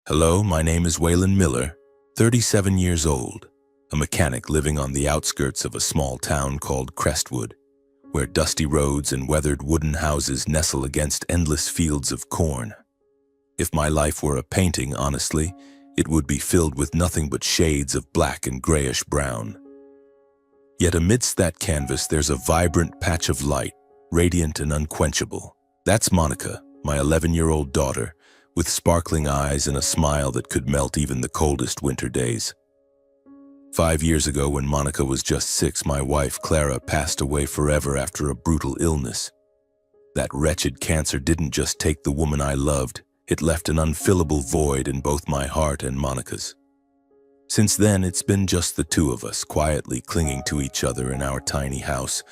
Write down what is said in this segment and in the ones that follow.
Hello, my name is Waylon Miller, 37 years old, a mechanic living on the outskirts of a small town called Crestwood, where dusty roads and weathered wooden houses nestle against endless fields of corn. If my life were a painting, honestly, it would be filled with nothing but shades of black and grayish brown. Yet amidst that canvas, there's a vibrant patch of light, radiant and unquenchable. That's Monica, my 11-year-old daughter, with sparkling eyes and a smile that could melt even the coldest winter days. 5 years ago, when Monica was just 6, my wife, Clara, passed away forever after a brutal illness. That wretched cancer didn't just take the woman I loved, it left an unfillable void in both my heart and Monica's. Since then, it's been just the two of us, quietly clinging to each other in our tiny house,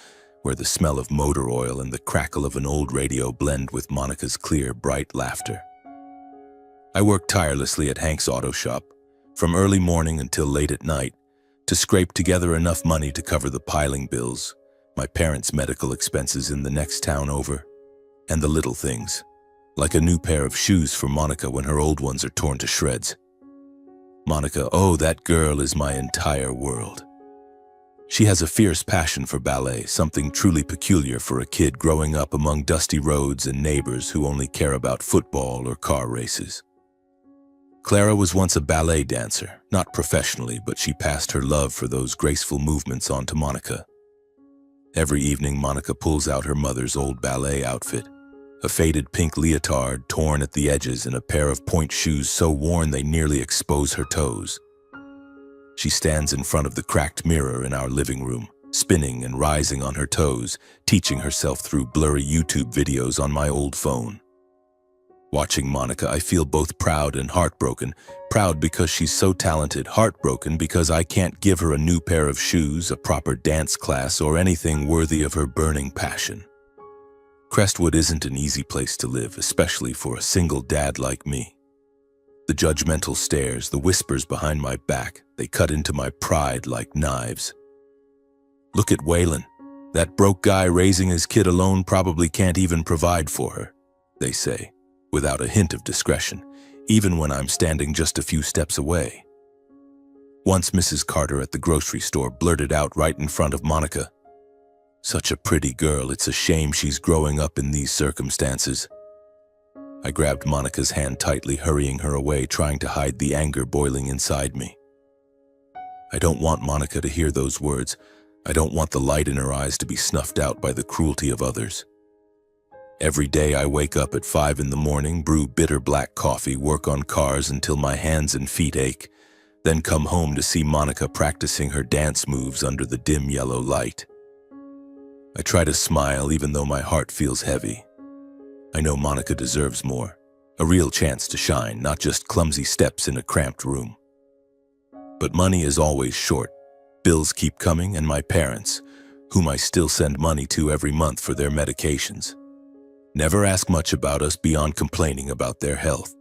where the smell of motor oil and the crackle of an old radio blend with Monica's clear, bright laughter. I worked tirelessly at Hank's auto shop, from early morning until late at night, to scrape together enough money to cover the piling bills, my parents' medical expenses in the next town over, and the little things, like a new pair of shoes for Monica when her old ones are torn to shreds. Monica, oh, that girl is my entire world. She has a fierce passion for ballet, something truly peculiar for a kid growing up among dusty roads and neighbors who only care about football or car races. Clara was once a ballet dancer, not professionally, but she passed her love for those graceful movements on to Monica. Every evening, Monica pulls out her mother's old ballet outfit, a faded pink leotard torn at the edges and a pair of pointe shoes so worn they nearly expose her toes. She stands in front of the cracked mirror in our living room, spinning and rising on her toes, teaching herself through blurry YouTube videos on my old phone. Watching Monica, I feel both proud and heartbroken. Proud because she's so talented, heartbroken because I can't give her a new pair of shoes, a proper dance class, or anything worthy of her burning passion. Crestwood isn't an easy place to live, especially for a single dad like me. The judgmental stares, the whispers behind my back, they cut into my pride like knives. Look at Waylon. That broke guy raising his kid alone probably can't even provide for her, they say, without a hint of discretion, even when I'm standing just a few steps away. Once Mrs. Carter at the grocery store blurted out right in front of Monica, "Such a pretty girl, it's a shame she's growing up in these circumstances." I grabbed Monica's hand tightly, hurrying her away, trying to hide the anger boiling inside me. I don't want Monica to hear those words. I don't want the light in her eyes to be snuffed out by the cruelty of others. Every day I wake up at 5 in the morning, brew bitter black coffee, work on cars until my hands and feet ache, then come home to see Monica practicing her dance moves under the dim yellow light. I try to smile even though my heart feels heavy. I know Monica deserves more, a real chance to shine, not just clumsy steps in a cramped room. But money is always short. Bills keep coming, and my parents, whom I still send money to every month for their medications, never ask much about us beyond complaining about their health.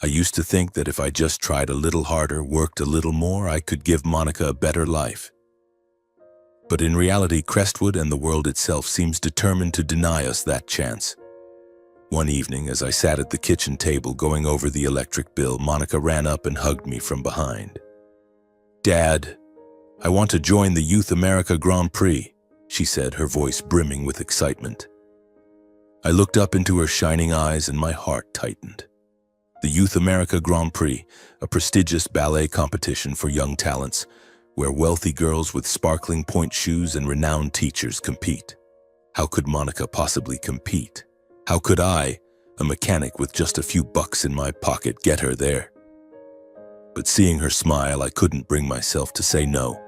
I used to think that if I just tried a little harder, worked a little more, I could give Monica a better life. But in reality, Crestwood and the world itself seems determined to deny us that chance. One evening, as I sat at the kitchen table going over the electric bill, Monica ran up and hugged me from behind. "Dad, I want to join the Youth America Grand Prix," she said, her voice brimming with excitement. I looked up into her shining eyes and my heart tightened. The Youth America Grand Prix, a prestigious ballet competition for young talents, where wealthy girls with sparkling pointe shoes and renowned teachers compete. How could Monica possibly compete? How could I, a mechanic with just a few bucks in my pocket, get her there? But seeing her smile, I couldn't bring myself to say no.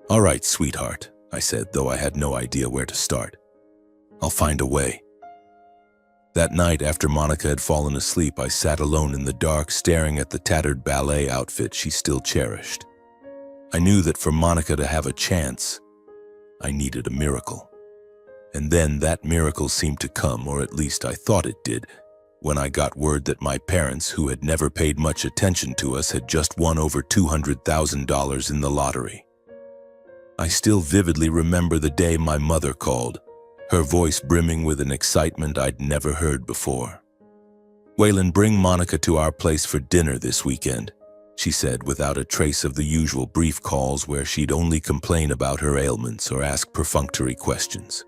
"All right, sweetheart," I said, though I had no idea where to start. "I'll find a way." That night, after Monica had fallen asleep, I sat alone in the dark, staring at the tattered ballet outfit she still cherished. I knew that for Monica to have a chance, I needed a miracle. And then that miracle seemed to come, or at least I thought it did, when I got word that my parents, who had never paid much attention to us, had just won over $200,000 in the lottery. I still vividly remember the day my mother called, her voice brimming with an excitement I'd never heard before. "Waylon, bring Monica to our place for dinner this weekend," she said without a trace of the usual brief calls where she'd only complain about her ailments or ask perfunctory questions.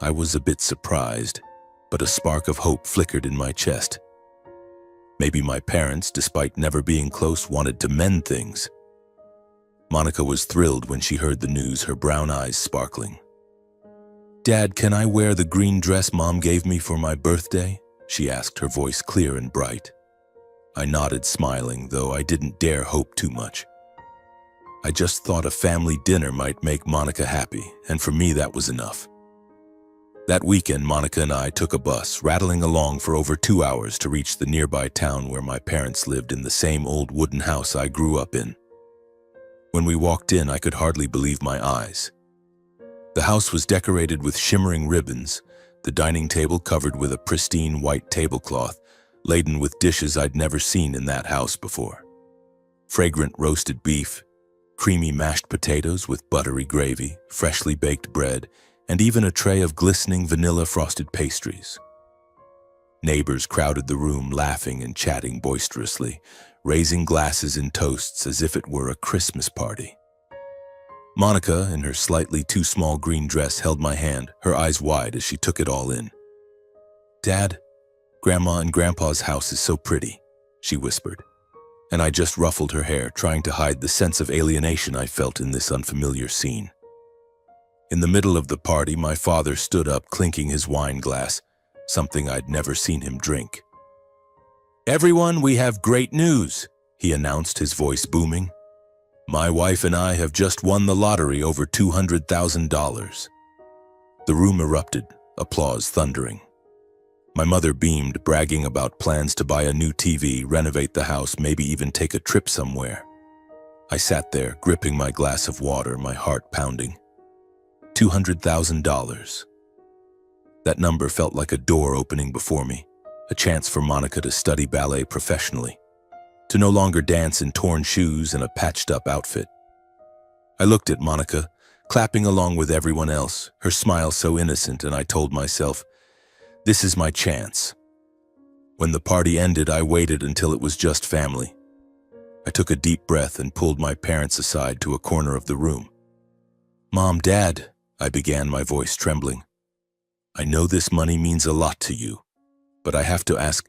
I was a bit surprised, but a spark of hope flickered in my chest. Maybe my parents, despite never being close, wanted to mend things. Monica was thrilled when she heard the news, her brown eyes sparkling. "Dad, can I wear the green dress Mom gave me for my birthday?" she asked, her voice clear and bright. I nodded, smiling, though I didn't dare hope too much. I just thought a family dinner might make Monica happy, and for me that was enough. That weekend, Monica and I took a bus, rattling along for over 2 hours to reach the nearby town where my parents lived in the same old wooden house I grew up in. When we walked in, I could hardly believe my eyes. The house was decorated with shimmering ribbons, the dining table covered with a pristine white tablecloth, laden with dishes I'd never seen in that house before. Fragrant roasted beef, creamy mashed potatoes with buttery gravy, freshly baked bread, and even a tray of glistening vanilla frosted pastries. Neighbors crowded the room, laughing and chatting boisterously, raising glasses and toasts as if it were a Christmas party. Monica, in her slightly too small green dress, held my hand, her eyes wide as she took it all in. "Dad, Grandma and Grandpa's house is so pretty," she whispered, and I just ruffled her hair, trying to hide the sense of alienation I felt in this unfamiliar scene. In the middle of the party, my father stood up, clinking his wine glass, something I'd never seen him drink. "Everyone, we have great news," he announced, his voice booming. "My wife and I have just won the lottery, over $200,000. The room erupted, applause thundering. My mother beamed, bragging about plans to buy a new TV, renovate the house, maybe even take a trip somewhere. I sat there, gripping my glass of water, my heart pounding. $200,000. That number felt like a door opening before me, a chance for Monica to study ballet professionally, to no longer dance in torn shoes and a patched-up outfit. I looked at Monica, clapping along with everyone else, her smile so innocent, and I told myself, this is my chance. When the party ended, I waited until it was just family. I took a deep breath and pulled my parents aside to a corner of the room. "Mom, Dad," I began, my voice trembling. "I know this money means a lot to you, but I have to ask,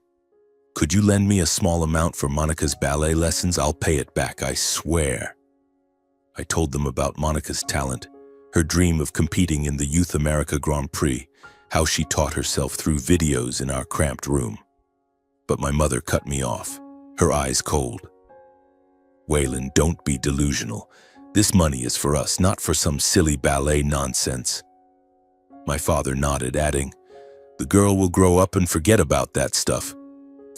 could you lend me a small amount for Monica's ballet lessons? I'll pay it back, I swear." I told them about Monica's talent, her dream of competing in the Youth America Grand Prix, how she taught herself through videos in our cramped room. But my mother cut me off, her eyes cold. "Waylon, don't be delusional. This money is for us, not for some silly ballet nonsense." My father nodded, adding, "The girl will grow up and forget about that stuff.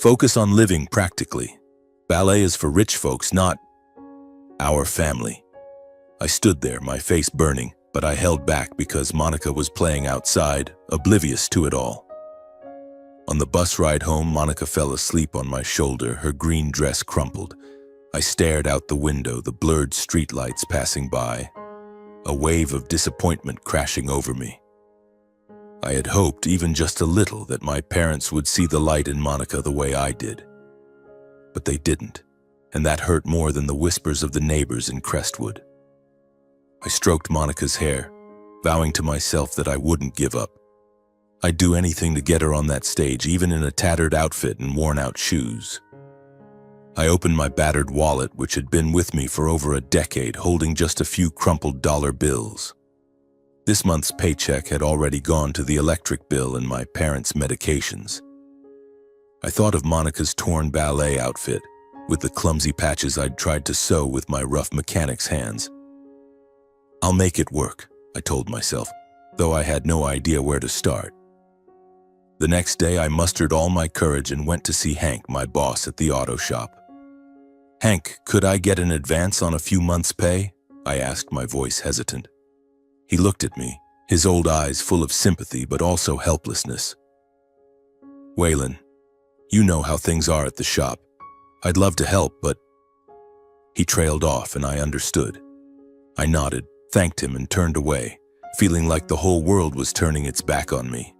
Focus on living practically. Ballet is for rich folks, not our family." I stood there, my face burning, but I held back because Monica was playing outside, oblivious to it all. On the bus ride home, Monica fell asleep on my shoulder, her green dress crumpled. I stared out the window, the blurred streetlights passing by, a wave of disappointment crashing over me. I had hoped, even just a little, that my parents would see the light in Monica the way I did. But they didn't, and that hurt more than the whispers of the neighbors in Crestwood. I stroked Monica's hair, vowing to myself that I wouldn't give up. I'd do anything to get her on that stage, even in a tattered outfit and worn-out shoes. I opened my battered wallet, which had been with me for over a decade, holding just a few crumpled dollar bills. This month's paycheck had already gone to the electric bill and my parents' medications. I thought of Monica's torn ballet outfit, with the clumsy patches I'd tried to sew with my rough mechanic's hands. "I'll make it work," I told myself, though I had no idea where to start. The next day, I mustered all my courage and went to see Hank, my boss at the auto shop. "Hank, could I get an advance on a few months' pay?" I asked, my voice hesitant. He looked at me, his old eyes full of sympathy but also helplessness. "Waylon, you know how things are at the shop. I'd love to help, but..." He trailed off, and I understood. I nodded, thanked him, and turned away, feeling like the whole world was turning its back on me.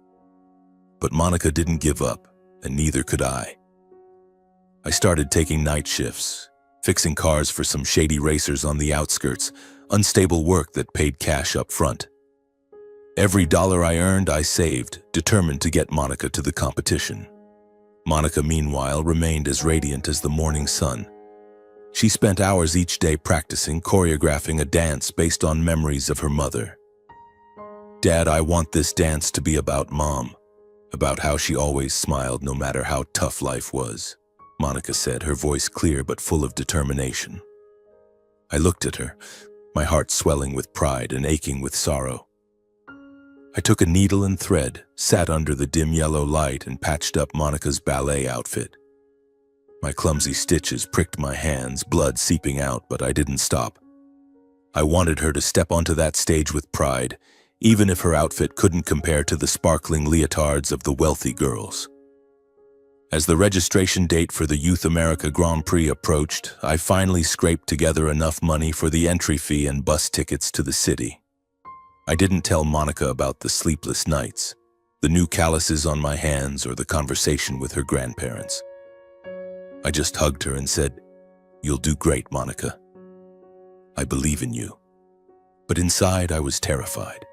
But Monica didn't give up, and neither could I. I started taking night shifts, fixing cars for some shady racers on the outskirts, unstable work that paid cash up front. Every dollar I earned, I saved, determined to get Monica to the competition. Monica, meanwhile, remained as radiant as the morning sun. She spent hours each day practicing, choreographing a dance based on memories of her mother. "Dad, I want this dance to be about Mom, about how she always smiled no matter how tough life was," Monica said, her voice clear but full of determination. I looked at her, my heart swelling with pride and aching with sorrow. I took a needle and thread, sat under the dim yellow light, and patched up Monica's ballet outfit. My clumsy stitches pricked my hands, blood seeping out, but I didn't stop. I wanted her to step onto that stage with pride, even if her outfit couldn't compare to the sparkling leotards of the wealthy girls. As the registration date for the Youth America Grand Prix approached, I finally scraped together enough money for the entry fee and bus tickets to the city. I didn't tell Monica about the sleepless nights, the new calluses on my hands, or the conversation with her grandparents. I just hugged her and said, "You'll do great, Monica. I believe in you." But inside, I was terrified.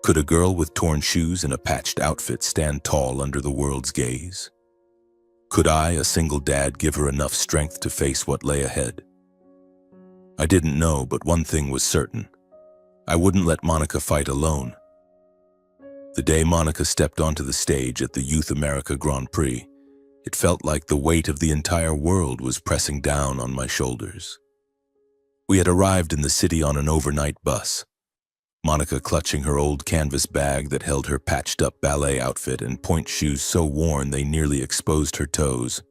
Could a girl with torn shoes and a patched outfit stand tall under the world's gaze? Could I, a single dad, give her enough strength to face what lay ahead? I didn't know, but one thing was certain. I wouldn't let Monica fight alone. The day Monica stepped onto the stage at the Youth America Grand Prix, it felt like the weight of the entire world was pressing down on my shoulders. We had arrived in the city on an overnight bus, Monica clutching her old canvas bag that held her patched-up ballet outfit and point shoes so worn they nearly exposed her toes.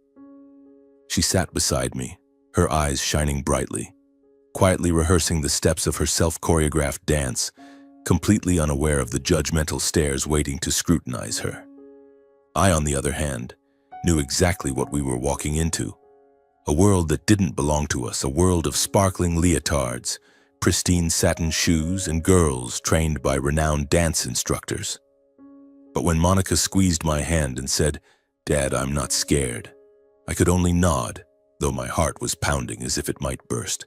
She sat beside me, her eyes shining brightly, quietly rehearsing the steps of her self-choreographed dance, completely unaware of the judgmental stares waiting to scrutinize her. I, on the other hand, knew exactly what we were walking into. A world that didn't belong to us, a world of sparkling leotards, pristine satin shoes, and girls trained by renowned dance instructors. But when Monica squeezed my hand and said, "Dad, I'm not scared," I could only nod, though my heart was pounding as if it might burst.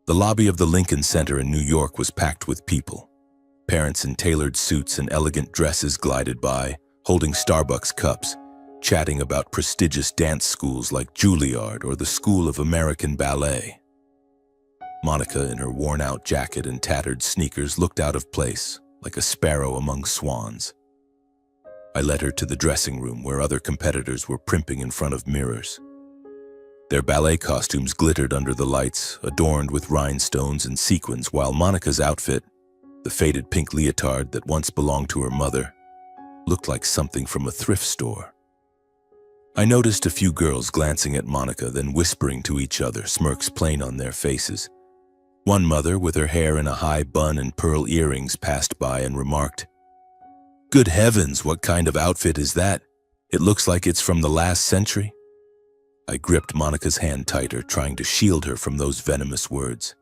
The lobby of the Lincoln Center in New York was packed with people. Parents in tailored suits and elegant dresses glided by, holding Starbucks cups, chatting about prestigious dance schools like Juilliard or the School of American Ballet. Monica, in her worn-out jacket and tattered sneakers, looked out of place, like a sparrow among swans. I led her to the dressing room where other competitors were primping in front of mirrors. Their ballet costumes glittered under the lights, adorned with rhinestones and sequins, while Monica's outfit, the faded pink leotard that once belonged to her mother, looked like something from a thrift store. I noticed a few girls glancing at Monica, then whispering to each other, smirks plain on their faces. One mother, with her hair in a high bun and pearl earrings, passed by and remarked, "Good heavens, what kind of outfit is that? It looks like it's from the last century." I gripped Monica's hand tighter, trying to shield her from those venomous words.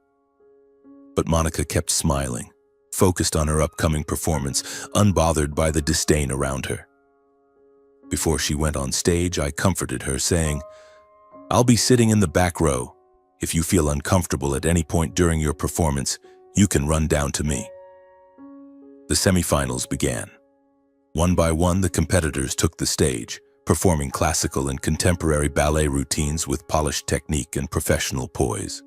But Monica kept smiling, focused on her upcoming performance, unbothered by the disdain around her. Before she went on stage, I comforted her, saying, "I'll be sitting in the back row. If you feel uncomfortable at any point during your performance, you can run down to me." The semifinals began. One by one, the competitors took the stage, performing classical and contemporary ballet routines with polished technique and professional poise.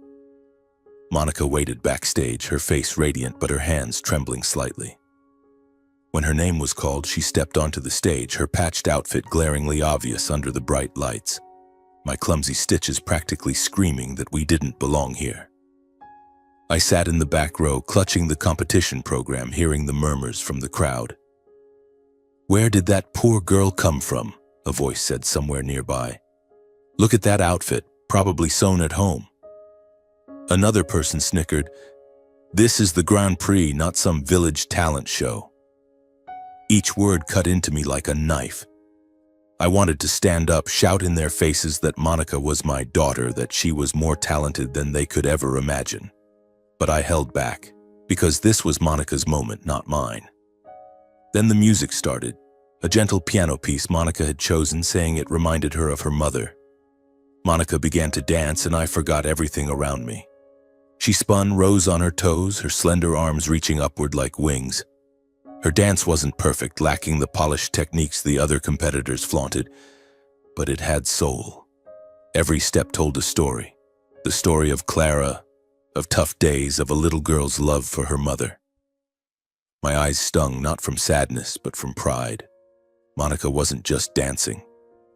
Monica waited backstage, her face radiant but her hands trembling slightly. When her name was called, she stepped onto the stage, her patched outfit glaringly obvious under the bright lights, my clumsy stitches practically screaming that we didn't belong here. I sat in the back row, clutching the competition program, hearing the murmurs from the crowd. "Where did that poor girl come from?" a voice said somewhere nearby. "Look at that outfit, probably sewn at home." Another person snickered, "This is the Grand Prix, not some village talent show." Each word cut into me like a knife. I wanted to stand up, shout in their faces that Monica was my daughter, that she was more talented than they could ever imagine. But I held back, because this was Monica's moment, not mine. Then the music started, a gentle piano piece Monica had chosen, saying it reminded her of her mother. Monica began to dance, and I forgot everything around me. She spun, rose on her toes, her slender arms reaching upward like wings. Her dance wasn't perfect, lacking the polished techniques the other competitors flaunted, but it had soul. Every step told a story. The story of Clara, of tough days, of a little girl's love for her mother. My eyes stung, not from sadness, but from pride. Monica wasn't just dancing.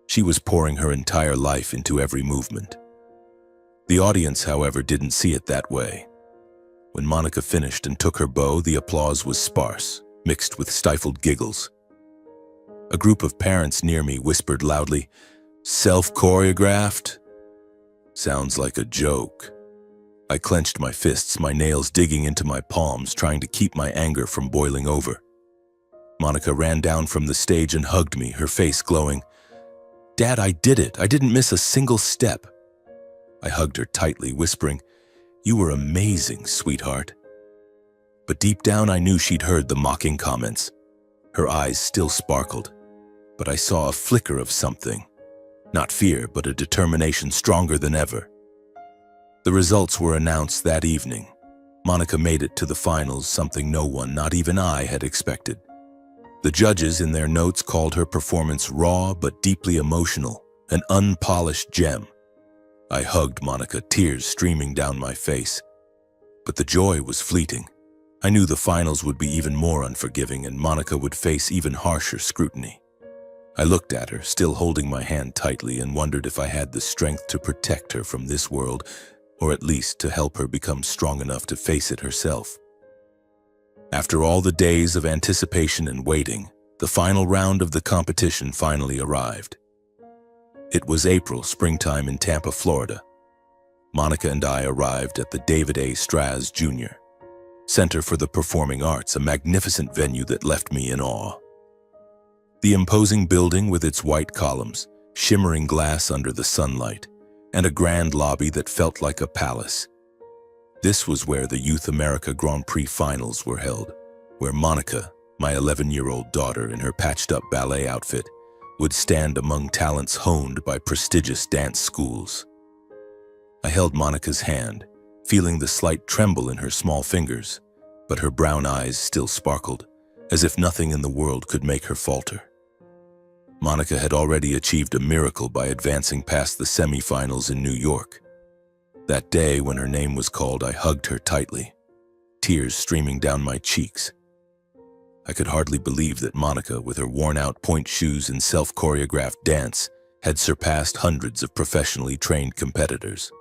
She was pouring her entire life into every movement. The audience, however, didn't see it that way. When Monica finished and took her bow, the applause was sparse, mixed with stifled giggles. A group of parents near me whispered loudly, "Self-choreographed? Sounds like a joke." I clenched my fists, my nails digging into my palms, trying to keep my anger from boiling over. Monica ran down from the stage and hugged me, her face glowing. "Dad, I did it. I didn't miss a single step." I hugged her tightly, whispering, "You were amazing, sweetheart." But deep down I knew she'd heard the mocking comments. Her eyes still sparkled, but I saw a flicker of something. Not fear, but a determination stronger than ever. The results were announced that evening. Monica made it to the finals, something no one, not even I, had expected. The judges in their notes called her performance raw but deeply emotional, an unpolished gem. I hugged Monica, tears streaming down my face. But the joy was fleeting. I knew the finals would be even more unforgiving, and Monica would face even harsher scrutiny. I looked at her, still holding my hand tightly, and wondered if I had the strength to protect her from this world, or at least to help her become strong enough to face it herself. After all the days of anticipation and waiting, the final round of the competition finally arrived. It was April, springtime in Tampa, Florida. Monica and I arrived at the David A. Straz Jr. Center for the Performing Arts, a magnificent venue that left me in awe. The imposing building with its white columns, shimmering glass under the sunlight, and a grand lobby that felt like a palace. This was where the Youth America Grand Prix finals were held, where Monica, my 11-year-old daughter in her patched-up ballet outfit, would stand among talents honed by prestigious dance schools. I held Monica's hand, feeling the slight tremble in her small fingers, but her brown eyes still sparkled, as if nothing in the world could make her falter. Monica had already achieved a miracle by advancing past the semifinals in New York. That day, when her name was called, I hugged her tightly, tears streaming down my cheeks. I could hardly believe that Monica, with her worn-out point shoes and self-choreographed dance, had surpassed hundreds of professionally trained competitors.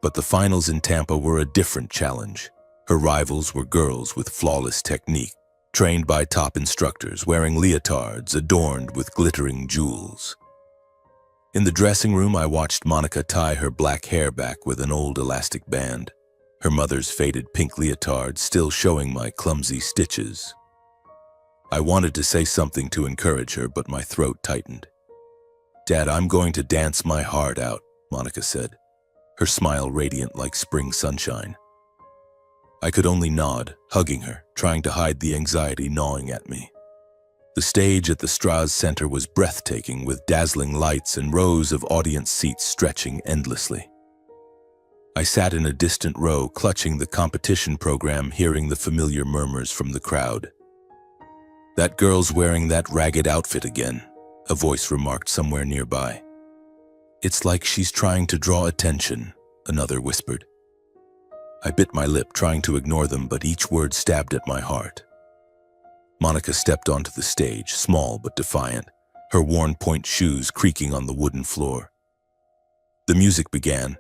But the finals in Tampa were a different challenge. Her rivals were girls with flawless technique, trained by top instructors, wearing leotards adorned with glittering jewels. In the dressing room, I watched Monica tie her black hair back with an old elastic band, her mother's faded pink leotard still showing my clumsy stitches. I wanted to say something to encourage her, but my throat tightened. "Dad, I'm going to dance my heart out," Monica said, her smile radiant like spring sunshine. I could only nod, hugging her, trying to hide the anxiety gnawing at me. The stage at the Straz Center was breathtaking, with dazzling lights and rows of audience seats stretching endlessly. I sat in a distant row, clutching the competition program, hearing the familiar murmurs from the crowd. "That girl's wearing that ragged outfit again," a voice remarked somewhere nearby. "It's like she's trying to draw attention," another whispered. I bit my lip, trying to ignore them, but each word stabbed at my heart. Monica stepped onto the stage, small but defiant, her worn point shoes creaking on the wooden floor. The music began,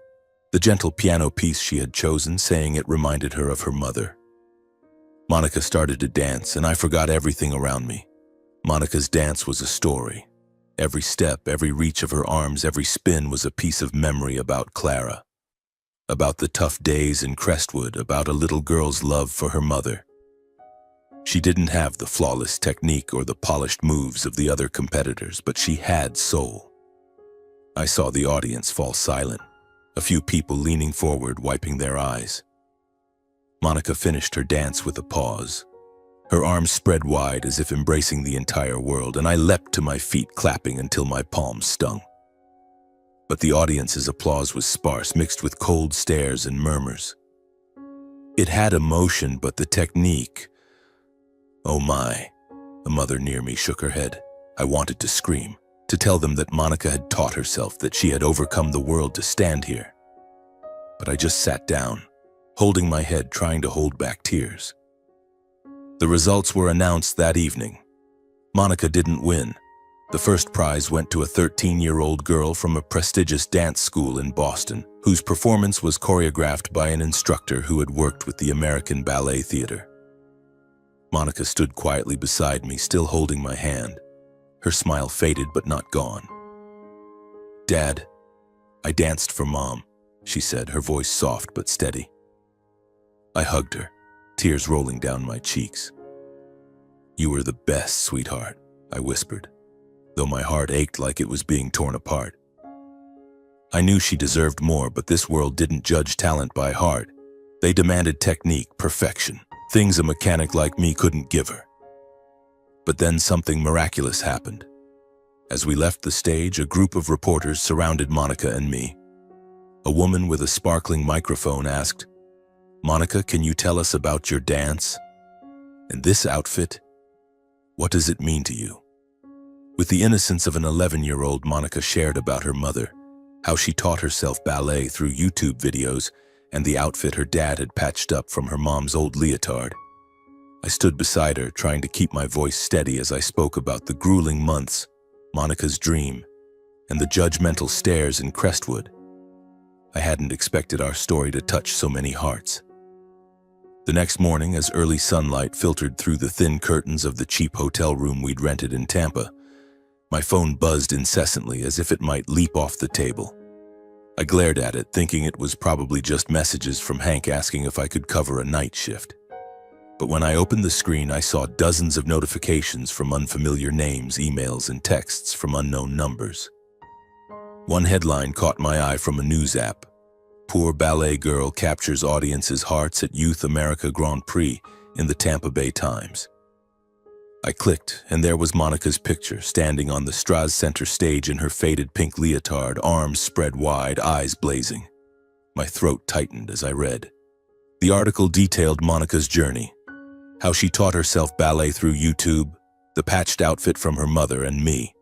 the gentle piano piece she had chosen, saying it reminded her of her mother. Monica started to dance, and I forgot everything around me. Monica's dance was a story. Every step, every reach of her arms, every spin was a piece of memory about Clara, about the tough days in Crestwood, about a little girl's love for her mother. She didn't have the flawless technique or the polished moves of the other competitors, but she had soul. I saw the audience fall silent, a few people leaning forward, wiping their eyes. Monica finished her dance with a pause. Her arms spread wide as if embracing the entire world, and I leapt to my feet, clapping until my palms stung. But the audience's applause was sparse, mixed with cold stares and murmurs. It had emotion, but the technique... Oh my. A mother near me shook her head. I wanted to scream, to tell them that Monica had taught herself, that she had overcome the world to stand here. But I just sat down, holding my head, trying to hold back tears. The results were announced that evening. Monica didn't win. The first prize went to a 13-year-old girl from a prestigious dance school in Boston, whose performance was choreographed by an instructor who had worked with the American Ballet Theater. Monica stood quietly beside me, still holding my hand. Her smile faded but not gone. "Dad, I danced for Mom," she said, her voice soft but steady. I hugged her, tears rolling down my cheeks. "You were the best, sweetheart," I whispered, though my heart ached like it was being torn apart. I knew she deserved more, but this world didn't judge talent by heart. They demanded technique, perfection, things a mechanic like me couldn't give her. But then something miraculous happened. As we left the stage, a group of reporters surrounded Monica and me. A woman with a sparkling microphone asked, "Monica, can you tell us about your dance? And this outfit, what does it mean to you?" With the innocence of an 11-year-old, Monica shared about her mother, how she taught herself ballet through YouTube videos, and the outfit her dad had patched up from her mom's old leotard. I stood beside her, trying to keep my voice steady as I spoke about the grueling months, Monica's dream, and the judgmental stares in Crestwood. I hadn't expected our story to touch so many hearts. The next morning, as early sunlight filtered through the thin curtains of the cheap hotel room we'd rented in Tampa, my phone buzzed incessantly as if it might leap off the table. I glared at it, thinking it was probably just messages from Hank asking if I could cover a night shift. But when I opened the screen, I saw dozens of notifications from unfamiliar names, emails, and texts from unknown numbers. One headline caught my eye from a news app. "Poor ballet girl captures audience's hearts at Youth America Grand Prix" in the Tampa Bay Times. I clicked, and there was Monica's picture, standing on the Straz Center stage in her faded pink leotard, arms spread wide, eyes blazing. My throat tightened as I read. The article detailed Monica's journey, how she taught herself ballet through YouTube, the patched outfit from her mother and me,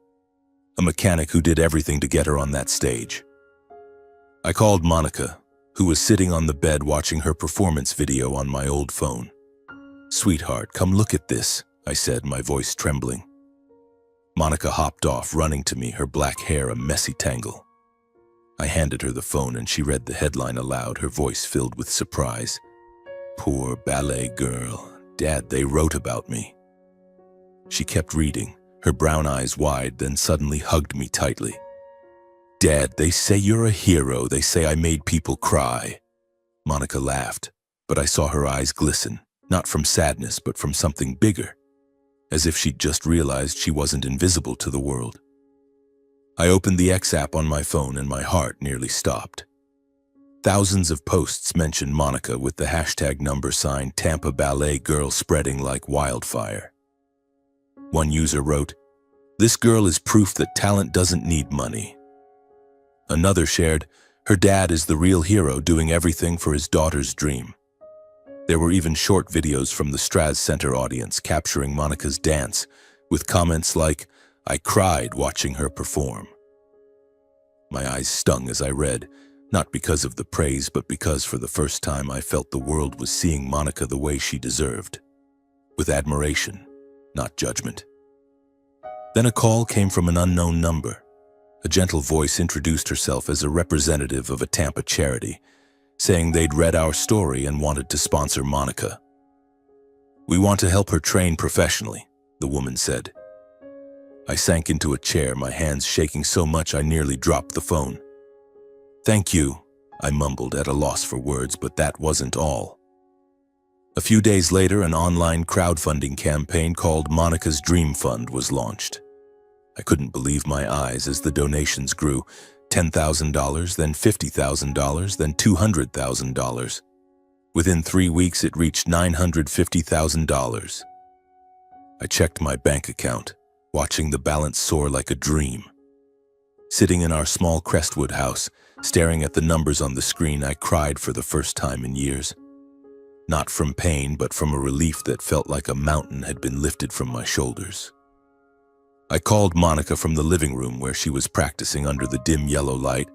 a mechanic who did everything to get her on that stage. I called Monica, who was sitting on the bed watching her performance video on my old phone. "Sweetheart, come look at this," I said, my voice trembling. Monica hopped off, running to me, her black hair a messy tangle. I handed her the phone and she read the headline aloud, her voice filled with surprise. "Poor ballet girl. Dad, they wrote about me." She kept reading, her brown eyes wide, then suddenly hugged me tightly. "Dad, they say you're a hero. They say I made people cry." Monica laughed, but I saw her eyes glisten, not from sadness, but from something bigger, as if she'd just realized she wasn't invisible to the world. I opened the X app on my phone and my heart nearly stopped. Thousands of posts mentioned Monica with the hashtag #, Tampa Ballet Girl, spreading like wildfire. One user wrote, "This girl is proof that talent doesn't need money." Another shared, "Her dad is the real hero, doing everything for his daughter's dream." There were even short videos from the Straz Center audience capturing Monica's dance, with comments like, "I cried watching her perform." My eyes stung as I read, not because of the praise, but because for the first time I felt the world was seeing Monica the way she deserved, with admiration, not judgment. Then a call came from an unknown number. A gentle voice introduced herself as a representative of a Tampa charity, saying they'd read our story and wanted to sponsor Monica. "We want to help her train professionally," the woman said. I sank into a chair, my hands shaking so much I nearly dropped the phone. "Thank you," I mumbled, at a loss for words, but that wasn't all. A few days later, an online crowdfunding campaign called Monica's Dream Fund was launched. I couldn't believe my eyes as the donations grew. $10,000, then $50,000, then $200,000. Within 3 weeks, it reached $950,000. I checked my bank account, watching the balance soar like a dream. Sitting in our small Crestwood house, staring at the numbers on the screen, I cried for the first time in years. Not from pain, but from a relief that felt like a mountain had been lifted from my shoulders. I called Monica from the living room where she was practicing under the dim yellow light,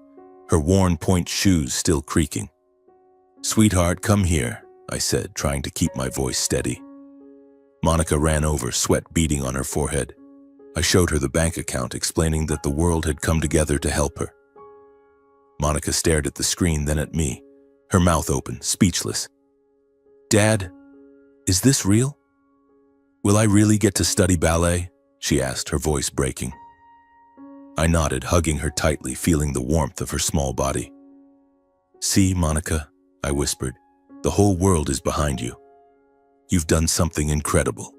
her worn point shoes still creaking. "Sweetheart, come here," I said, trying to keep my voice steady. Monica ran over, sweat beading on her forehead. I showed her the bank account, explaining that the world had come together to help her. Monica stared at the screen, then at me, her mouth open, speechless. "Dad, is this real? Will I really get to study ballet?" she asked, her voice breaking. I nodded, hugging her tightly, feeling the warmth of her small body. "See, Monica," I whispered, "the whole world is behind you. You've done something incredible."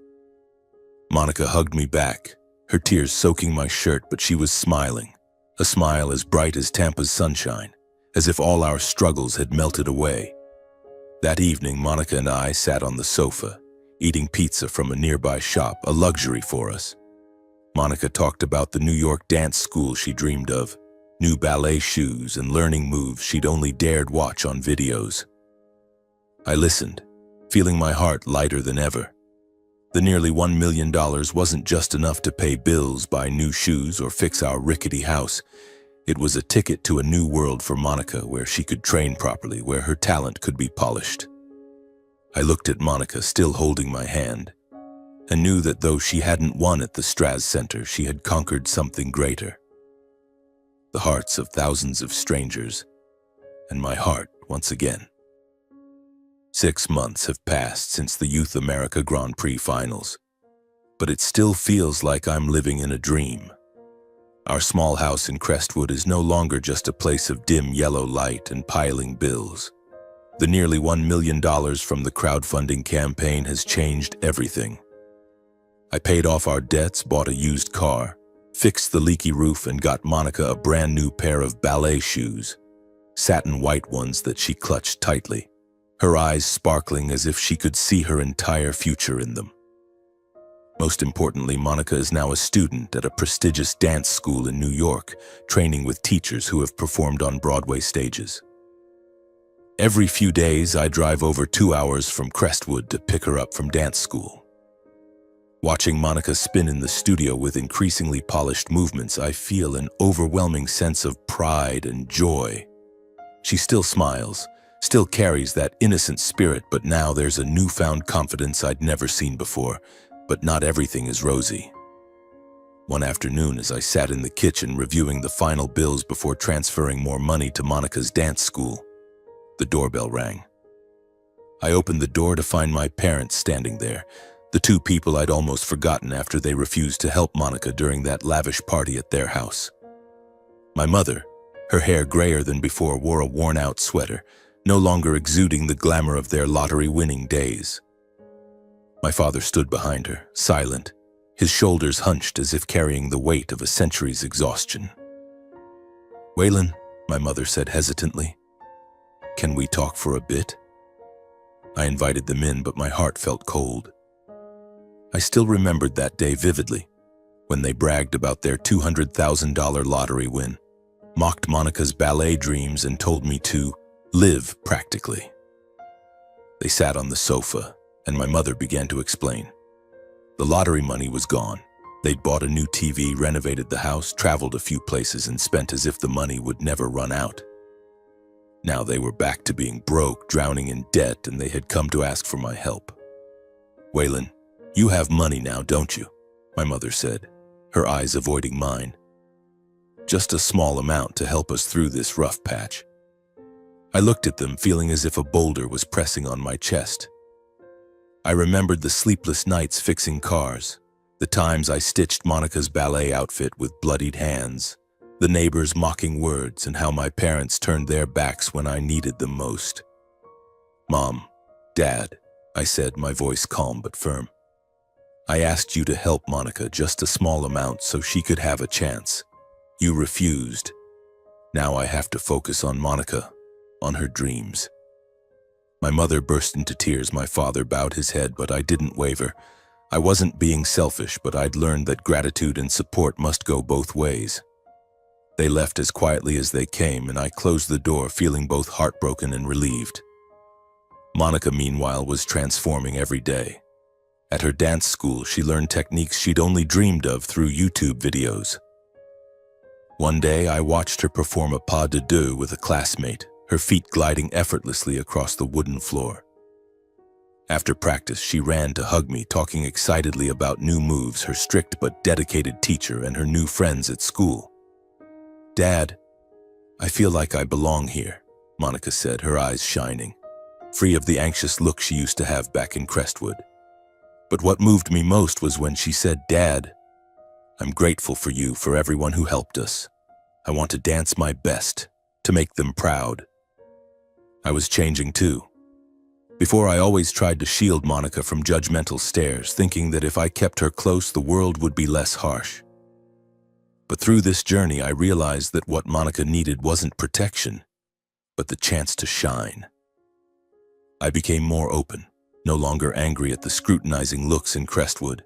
Monica hugged me back, her tears soaking my shirt, but she was smiling, a smile as bright as Tampa's sunshine, as if all our struggles had melted away. That evening, Monica and I sat on the sofa, eating pizza from a nearby shop, a luxury for us. Monica talked about the New York dance school she dreamed of, new ballet shoes and learning moves she'd only dared watch on videos. I listened, feeling my heart lighter than ever. The nearly $1 million wasn't just enough to pay bills, buy new shoes, or fix our rickety house. It was a ticket to a new world for Monica, where she could train properly, where her talent could be polished. I looked at Monica, still holding my hand, and knew that though she hadn't won at the Straz Center, she had conquered something greater. The hearts of thousands of strangers, and my heart once again. 6 months have passed since the Youth America Grand Prix finals, but it still feels like I'm living in a dream. Our small house in Crestwood is no longer just a place of dim yellow light and piling bills. The nearly $1 million from the crowdfunding campaign has changed everything. I paid off our debts, bought a used car, fixed the leaky roof, and got Monica a brand new pair of ballet shoes, satin white ones that she clutched tightly, her eyes sparkling as if she could see her entire future in them. Most importantly, Monica is now a student at a prestigious dance school in New York, training with teachers who have performed on Broadway stages. Every few days, I drive over 2 hours from Crestwood to pick her up from dance school. Watching Monica spin in the studio with increasingly polished movements, I feel an overwhelming sense of pride and joy. She still smiles, still carries that innocent spirit, but now there's a newfound confidence I'd never seen before. But not everything is rosy. One afternoon, as I sat in the kitchen reviewing the final bills before transferring more money to Monica's dance school, the doorbell rang. I opened the door to find my parents standing there, the two people I'd almost forgotten after they refused to help Monica during that lavish party at their house. My mother, her hair grayer than before, wore a worn-out sweater, no longer exuding the glamour of their lottery-winning days. My father stood behind her, silent, his shoulders hunched as if carrying the weight of a century's exhaustion. "Waylon," my mother said hesitantly, "can we talk for a bit?" I invited them in, but my heart felt cold. I still remembered that day vividly, when they bragged about their $200,000 lottery win, mocked Monica's ballet dreams, and told me to live practically. They sat on the sofa, and my mother began to explain. The lottery money was gone. They'd bought a new TV, renovated the house, traveled a few places, and spent as if the money would never run out. Now they were back to being broke, drowning in debt, and they had come to ask for my help. "Waylon, you have money now, don't you?" my mother said, her eyes avoiding mine. "Just a small amount to help us through this rough patch." I looked at them, feeling as if a boulder was pressing on my chest. I remembered the sleepless nights fixing cars, the times I stitched Monica's ballet outfit with bloodied hands, the neighbors' mocking words, and how my parents turned their backs when I needed them most. "Mom, Dad," I said, my voice calm but firm. "I asked you to help Monica, just a small amount so she could have a chance. You refused. Now I have to focus on Monica, on her dreams." My mother burst into tears. My father bowed his head, but I didn't waver. I wasn't being selfish, but I'd learned that gratitude and support must go both ways. They left as quietly as they came, and I closed the door feeling both heartbroken and relieved. Monica, meanwhile, was transforming every day. At her dance school, she learned techniques she'd only dreamed of through YouTube videos. One day, I watched her perform a pas de deux with a classmate, her feet gliding effortlessly across the wooden floor. After practice, she ran to hug me, talking excitedly about new moves, her strict but dedicated teacher, and her new friends at school. "Dad, I feel like I belong here," Monica said, her eyes shining, free of the anxious look she used to have back in Crestwood. But what moved me most was when she said, "Dad, I'm grateful for you, for everyone who helped us. I want to dance my best, to make them proud." I was changing too. Before, I always tried to shield Monica from judgmental stares, thinking that if I kept her close, the world would be less harsh. But through this journey, I realized that what Monica needed wasn't protection, but the chance to shine. I became more open, no longer angry at the scrutinizing looks in Crestwood.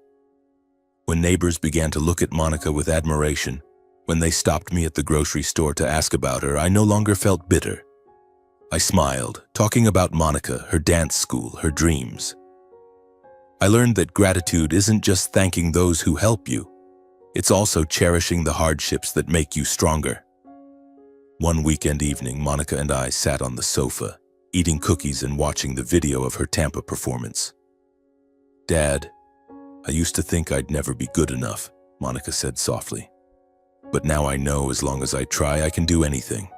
When neighbors began to look at Monica with admiration, when they stopped me at the grocery store to ask about her, I no longer felt bitter. I smiled, talking about Monica, her dance school, her dreams. I learned that gratitude isn't just thanking those who help you. It's also cherishing the hardships that make you stronger. One weekend evening, Monica and I sat on the sofa, eating cookies and watching the video of her Tampa performance. "Dad, I used to think I'd never be good enough," Monica said softly. "But now I know as long as I try, I can do anything."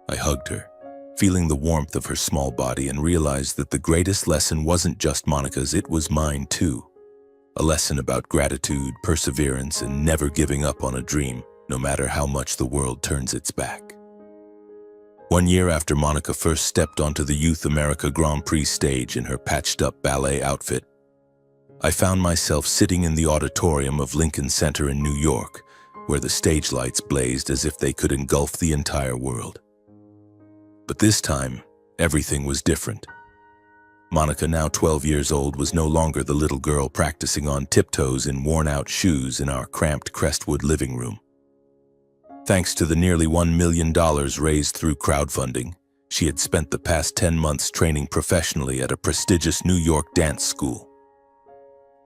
I hugged her, feeling the warmth of her small body, and realized that the greatest lesson wasn't just Monica's, it was mine too. A lesson about gratitude, perseverance, and never giving up on a dream, no matter how much the world turns its back. 1 year after Monica first stepped onto the Youth America Grand Prix stage in her patched-up ballet outfit, I found myself sitting in the auditorium of Lincoln Center in New York, where the stage lights blazed as if they could engulf the entire world. But this time, everything was different. Monica, now 12 years old, was no longer the little girl practicing on tiptoes in worn-out shoes in our cramped Crestwood living room. Thanks to the nearly $1 million raised through crowdfunding, she had spent the past 10 months training professionally at a prestigious New York dance school.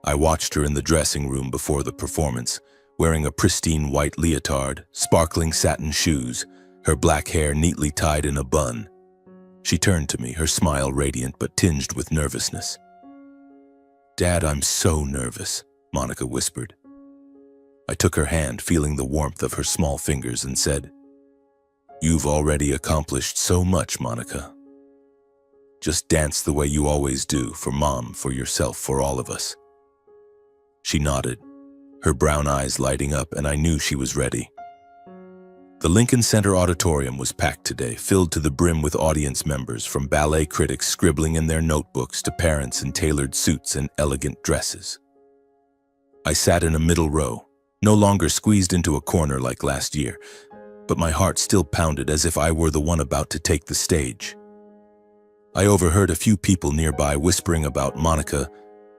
I watched her in the dressing room before the performance, wearing a pristine white leotard, sparkling satin shoes, her black hair neatly tied in a bun. She turned to me, her smile radiant but tinged with nervousness. "Dad, I'm so nervous," Monica whispered. I took her hand, feeling the warmth of her small fingers, and said, "You've already accomplished so much, Monica. Just dance the way you always do, for Mom, for yourself, for all of us." She nodded, her brown eyes lighting up, and I knew she was ready. The Lincoln Center auditorium was packed today, filled to the brim with audience members, from ballet critics scribbling in their notebooks to parents in tailored suits and elegant dresses. I sat in a middle row, no longer squeezed into a corner like last year, but my heart still pounded as if I were the one about to take the stage. I overheard a few people nearby whispering about Monica,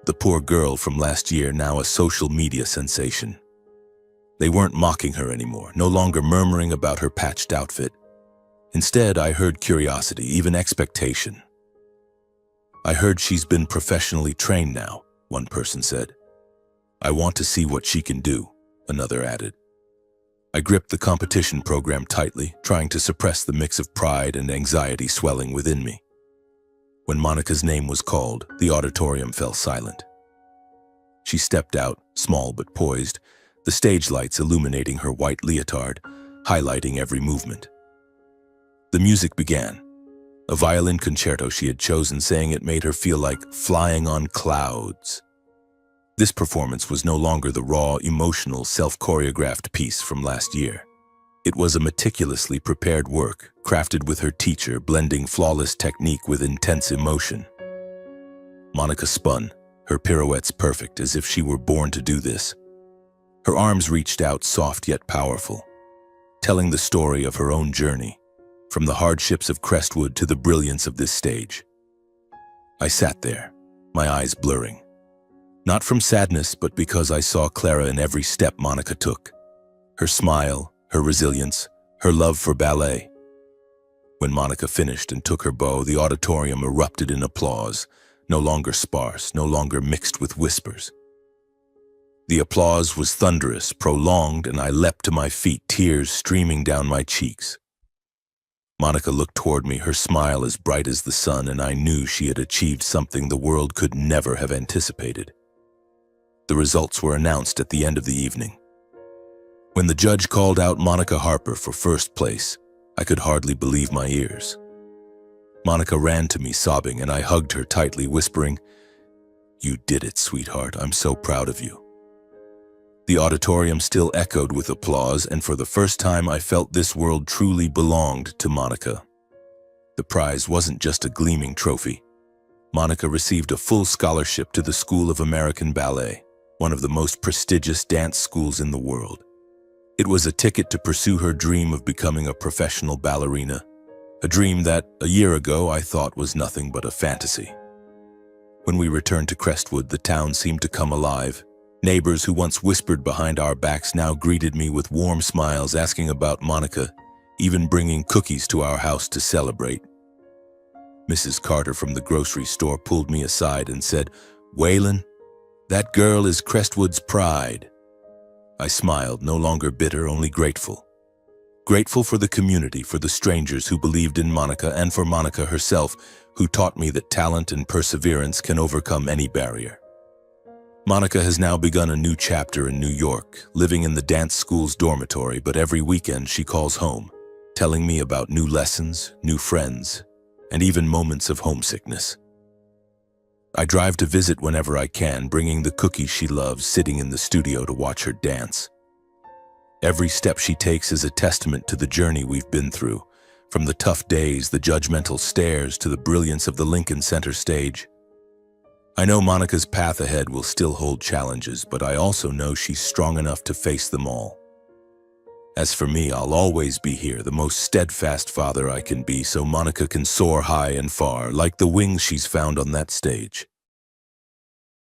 the poor girl from last year, now a social media sensation. They weren't mocking her anymore, no longer murmuring about her patched outfit. Instead, I heard curiosity, even expectation. "I heard she's been professionally trained now," one person said. "I want to see what she can do," another added. I gripped the competition program tightly, trying to suppress the mix of pride and anxiety swelling within me. When Monica's name was called, the auditorium fell silent. She stepped out, small but poised, the stage lights illuminating her white leotard, highlighting every movement. The music began, a violin concerto she had chosen, saying it made her feel like flying on clouds. This performance was no longer the raw, emotional, self-choreographed piece from last year. It was a meticulously prepared work, crafted with her teacher, blending flawless technique with intense emotion. Monica spun, her pirouettes perfect, as if she were born to do this. Her arms reached out, soft yet powerful, telling the story of her own journey, from the hardships of Crestwood to the brilliance of this stage. I sat there, my eyes blurring. Not from sadness, but because I saw Clara in every step Monica took. Her smile, her resilience, her love for ballet. When Monica finished and took her bow, the auditorium erupted in applause, no longer sparse, no longer mixed with whispers. The applause was thunderous, prolonged, and I leapt to my feet, tears streaming down my cheeks. Monica looked toward me, her smile as bright as the sun, and I knew she had achieved something the world could never have anticipated. The results were announced at the end of the evening. When the judge called out Monica Harper for first place, I could hardly believe my ears. Monica ran to me sobbing, and I hugged her tightly, whispering, "You did it, sweetheart. I'm so proud of you." The auditorium still echoed with applause, and for the first time I felt this world truly belonged to Monica. The prize wasn't just a gleaming trophy. Monica received a full scholarship to the School of American Ballet, one of the most prestigious dance schools in the world. It was a ticket to pursue her dream of becoming a professional ballerina, a dream that, a year ago, I thought was nothing but a fantasy. When we returned to Crestwood, the town seemed to come alive. Neighbors who once whispered behind our backs now greeted me with warm smiles, asking about Monica, even bringing cookies to our house to celebrate. Mrs. Carter from the grocery store pulled me aside and said, "Waylon, that girl is Crestwood's pride." I smiled, no longer bitter, only grateful. Grateful for the community, for the strangers who believed in Monica, and for Monica herself, who taught me that talent and perseverance can overcome any barrier. Monica has now begun a new chapter in New York, living in the dance school's dormitory, but every weekend she calls home, telling me about new lessons, new friends, and even moments of homesickness. I drive to visit whenever I can, bringing the cookies she loves, sitting in the studio to watch her dance. Every step she takes is a testament to the journey we've been through, from the tough days, the judgmental stares, to the brilliance of the Lincoln Center stage. I know Monica's path ahead will still hold challenges, but I also know she's strong enough to face them all. As for me, I'll always be here, the most steadfast father I can be, so Monica can soar high and far, like the wings she's found on that stage.